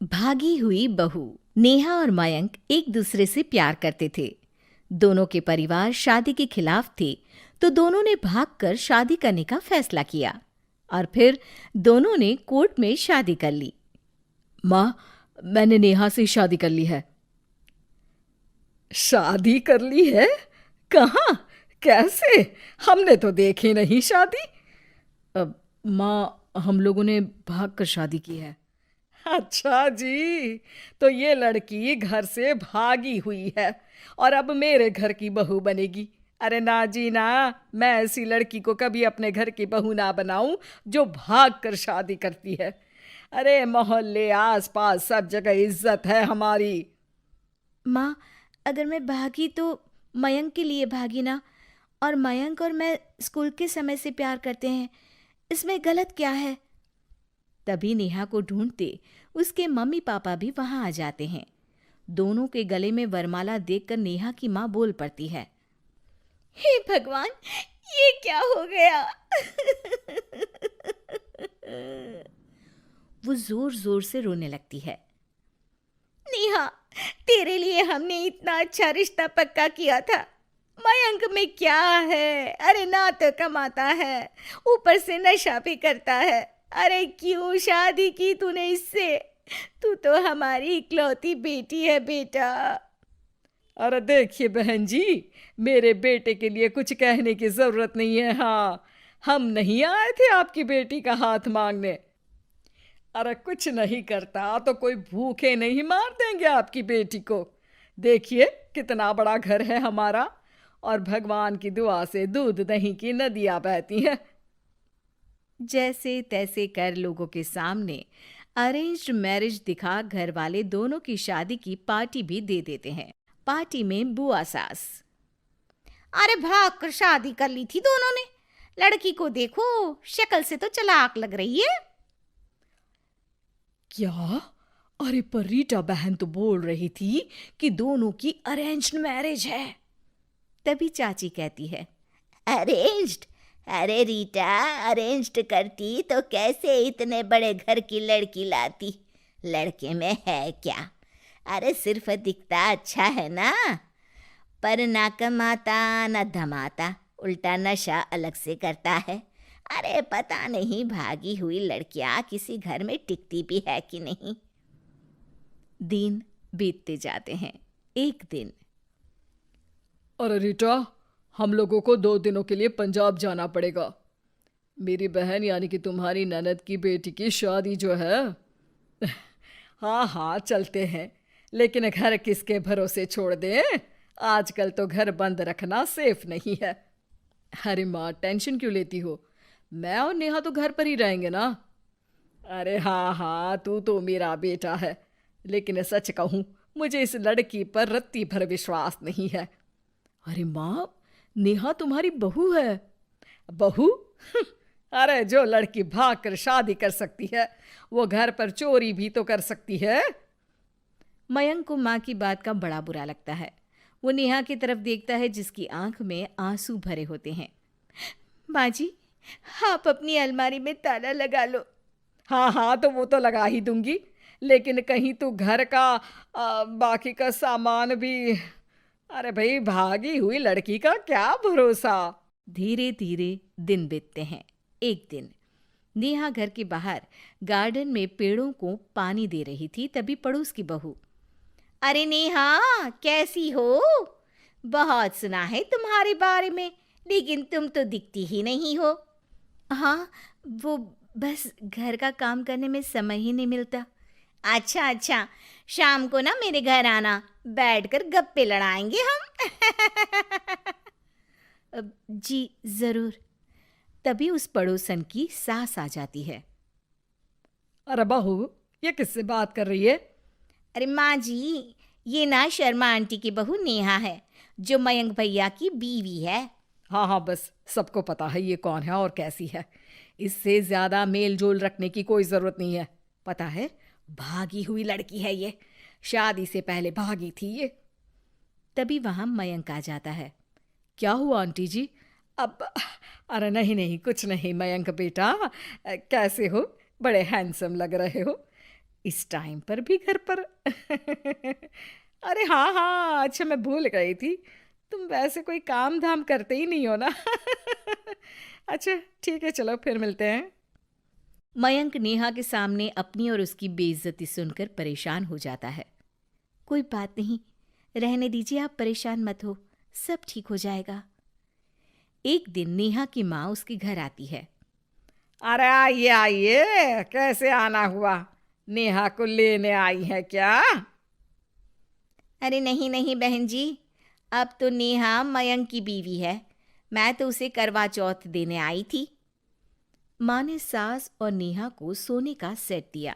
भागी हुई बहू। नेहा और मयंक एक दूसरे से प्यार करते थे। दोनों के परिवार शादी के खिलाफ थे, तो दोनों ने भागकर शादी करने का फैसला किया और फिर दोनों ने कोर्ट में शादी कर ली। माँ, मैंने नेहा से शादी कर ली है। शादी कर ली है? कहाँ? कैसे? हमने तो देखी नहीं शादी। माँ, हम लोगों ने भाग कर शादी की है। अच्छा जी, तो ये लड़की घर से भागी हुई है और अब मेरे घर की बहू बनेगी। अरे ना जी ना, मैं ऐसी लड़की को कभी अपने घर की बहू ना बनाऊं जो भाग कर शादी करती है। अरे मोहल्ले आस पास सब जगह इज्जत है हमारी। माँ, अगर मैं भागी तो मयंक के लिए भागी ना। और मयंक और मैं स्कूल के समय से प्यार करते हैं, इसमें गलत क्या है? तभी नेहा को ढूंढते उसके मम्मी पापा भी वहां आ जाते हैं। दोनों के गले में वरमाला देखकर नेहा की माँ बोल पड़ती है। हे भगवान, ये क्या हो गया? वो जोर जोर से रोने लगती है। नेहा, तेरे लिए हमने इतना अच्छा रिश्ता पक्का किया था। मयंक में क्या है? अरे ना तो कमाता है, ऊपर से नशा भी करता है। अरे क्यों शादी की तूने इससे? तू तो हमारी इकलौती बेटी है बेटा। अरे देखिए बहन जी, मेरे बेटे के लिए कुछ कहने की जरूरत नहीं है। हाँ, हम नहीं आए थे आपकी बेटी का हाथ मांगने। अरे कुछ नहीं करता तो कोई भूखे नहीं मार देंगे आपकी बेटी को। देखिए कितना बड़ा घर है हमारा, और भगवान की दुआ से दूध दही की नदियां बहती हैं। जैसे तैसे कर लोगों के सामने अरेंज्ड मैरिज दिखा घर वाले दोनों की शादी की पार्टी भी दे देते हैं। पार्टी में बुआ सास। अरे भाग कर शादी कर ली थी दोनों ने। लड़की को देखो, शक्ल से तो चालाक लग रही है। क्या? अरे पर रीटा बहन तो बोल रही थी कि दोनों की अरेंज्ड मैरिज है। तभी चाची कहती है। अरेंज्ड? अरे रीटा, अरेंज्ड करती तो कैसे इतने बड़े घर की लड़की लाती? लड़के में है क्या? अरे सिर्फ दिखता अच्छा है ना, पर ना कमाता ना धमाता, उल्टा नशा अलग से करता है। अरे पता नहीं भागी हुई लड़कियां किसी घर में टिकती भी है कि नहीं। दिन बीतते जाते हैं। एक दिन। अरे रीटा, हम लोगों को 2 दिनों के लिए पंजाब जाना पड़ेगा। मेरी बहन यानी कि तुम्हारी ननद की बेटी की शादी जो है। हाँ हाँ चलते हैं, लेकिन घर किसके भरोसे छोड़ दें? आजकल तो घर बंद रखना सेफ नहीं है। अरे माँ, टेंशन क्यों लेती हो? मैं और नेहा तो घर पर ही रहेंगे ना। अरे हाँ हाँ, तू तो मेरा बेटा है, लेकिन सच कहूँ मुझे इस लड़की पर रत्ती भर विश्वास नहीं है। अरे माँ, नेहा तुम्हारी बहू है। बहू? अरे जो लड़की भाग कर शादी कर सकती है, वो घर पर चोरी भी तो कर सकती है। मयंक को माँ की बात का बड़ा बुरा लगता है। वो नेहा की तरफ देखता है जिसकी आंख में आंसू भरे होते हैं। माँ जी, आप अपनी अलमारी में ताला लगा लो। हाँ हाँ, तो वो तो लगा ही दूंगी, लेकिन कहीं तू घर का बाकी का सामान भी। अरे भाई, भागी हुई लड़की का क्या भरोसा। धीरे धीरे दिन बीतते हैं। एक दिन नेहा घर के बाहर गार्डन में पेड़ों को पानी दे रही थी, तभी पड़ोस की बहू। अरे नेहा, कैसी हो? बहुत सुना है तुम्हारे बारे में, लेकिन तुम तो दिखती ही नहीं हो। हाँ, वो बस घर का काम करने में समय ही नहीं मिलता। अच्छा अच्छा, शाम को ना मेरे घर आना, बैठकर गप्पे लड़ाएंगे हम। जी जरूर। तभी उस पड़ोसन की सास आ जाती है। अरे बहू, ये किससे बात कर रही है? अरे माँ जी, ये ना शर्मा आंटी की बहू नेहा है, जो मयंक भैया की बीवी है। हाँ हाँ, बस सबको पता है ये कौन है और कैसी है। इससे ज्यादा मेल जोल रखने की कोई जरूरत नहीं है। पता है, भागी हुई लड़की है ये, शादी से पहले भागी थी ये। तभी वहां मयंक आ जाता है। क्या हुआ आंटी जी? अब अरे नहीं नहीं, कुछ नहीं। मयंक बेटा, कैसे हो? बड़े हैंडसम लग रहे हो। इस टाइम पर भी घर पर? अरे हाँ हाँ, अच्छा मैं भूल गई थी, तुम वैसे कोई काम धाम करते ही नहीं हो ना। अच्छा ठीक है, चलो फिर मिलते हैं। मयंक नेहा के सामने अपनी और उसकी बेइज्जती सुनकर परेशान हो जाता है। कोई बात नहीं, रहने दीजिए, आप परेशान मत हो, सब ठीक हो जाएगा। एक दिन नेहा की माँ उसके घर आती है। अरे आइए आइए, कैसे आना हुआ? नेहा को लेने आई है क्या? अरे नहीं नहीं बहन जी, अब तो नेहा मयंक की बीवी है, मैं तो उसे करवा चौथ देने आई थी। माँ ने सास और नेहा को सोने का सेट दिया,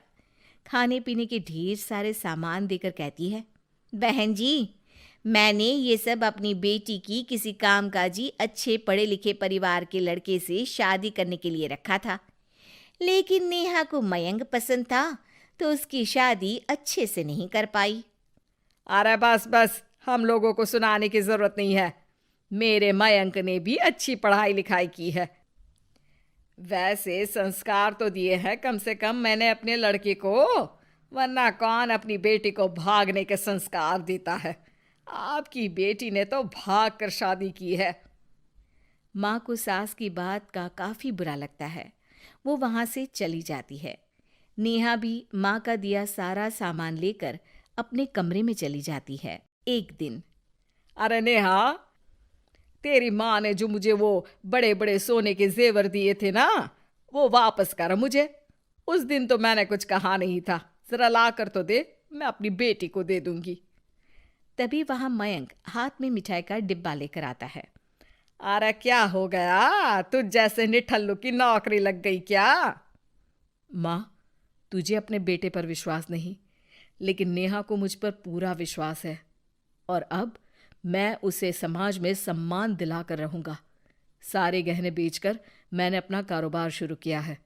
खाने पीने के ढेर सारे सामान देकर कहती है, बहन जी, मैंने ये सब अपनी बेटी की किसी कामकाजी अच्छे पढ़े लिखे परिवार के लड़के से शादी करने के लिए रखा था, लेकिन नेहा को मयंक पसंद था तो उसकी शादी अच्छे से नहीं कर पाई। अरे बस बस, हम लोगों को सुनाने की जरूरत नहीं है। मेरे मयंक ने भी अच्छी पढ़ाई लिखाई की है। वैसे संस्कार तो दिए हैं कम से कम मैंने अपने लड़के को, वरना कौन अपनी बेटी को भागने के संस्कार देता है? आपकी बेटी ने तो भाग कर शादी की है। माँ को सास की बात का काफी बुरा लगता है। वो वहां से चली जाती है। नेहा भी माँ का दिया सारा सामान लेकर अपने कमरे में चली जाती है। एक दिन, अरे नेहा, तेरी माँ ने जो मुझे वो बड़े बड़े सोने के जेवर दिए थे ना, वो वापस कर मुझे। उस दिन तो मैंने कुछ कहा नहीं था, जरा ला कर तो दे, मैं अपनी बेटी को दे दूंगी। तभी वहां मयंक हाथ में मिठाई का डिब्बा लेकर आता है। अरे क्या हो गया, तुझ जैसे निठल्लू की नौकरी लग गई क्या? माँ, तुझे अपने बेटे पर विश्वास नहीं, लेकिन नेहा को मुझ पर पूरा विश्वास है, और अब मैं उसे समाज में सम्मान दिलाकर रहूंगा। सारे गहने बेचकर मैंने अपना कारोबार शुरू किया है।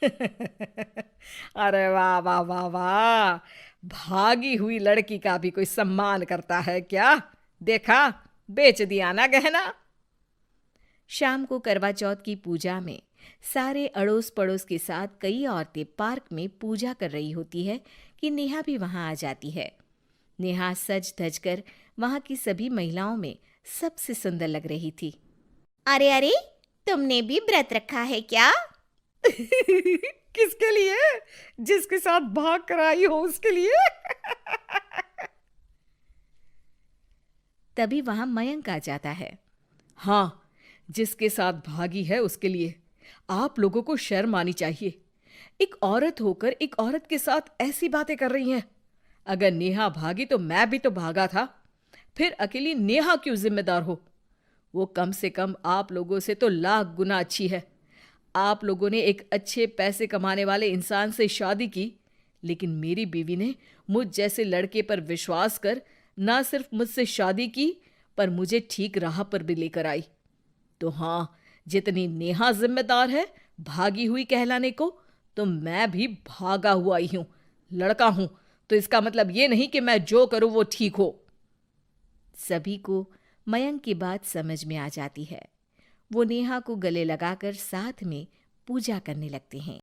अरे वाह वाह वाह वाह, भागी हुई लड़की का भी कोई सम्मान करता है क्या? देखा, बेच दिया ना गहना। शाम को करवा चौथ की पूजा में सारे अड़ोस पड़ोस के साथ कई औरतें पार्क में पूजा कर रही होती है कि नेहा भी वहां आ जाती है। नेहा सज धज कर वहां की सभी महिलाओं में सबसे सुंदर लग रही थी। अरे अरे, तुमने भी व्रत रखा है क्या? किसके लिए? जिसके साथ भाग कर आई हो उसके लिए। तभी वहां मयंक आ जाता है। हाँ, जिसके साथ भागी है उसके लिए। आप लोगों को शर्म आनी चाहिए। एक औरत होकर एक औरत के साथ ऐसी बातें कर रही हैं। अगर नेहा भागी तो मैं भी तो भागा था। फिर अकेली नेहा क्यों जिम्मेदार हो? वो कम से कम आप लोगों से तो लाख गुना अच्छी है। आप लोगों ने एक अच्छे पैसे कमाने वाले इंसान से शादी की, लेकिन मेरी बीवी ने मुझ जैसे लड़के पर विश्वास कर ना सिर्फ मुझसे शादी की, पर मुझे ठीक राह पर भी लेकर आई। तो हाँ, जितनी नेहा जिम्मेदार है भागी हुई कहलाने को, तो मैं भी भागा हुआ ही हूं। लड़का हूं तो इसका मतलब ये नहीं कि मैं जो करूं वो ठीक हो। सभी को मयंक की बात समझ में आ जाती है। वो नेहा को गले लगाकर साथ में पूजा करने लगते हैं।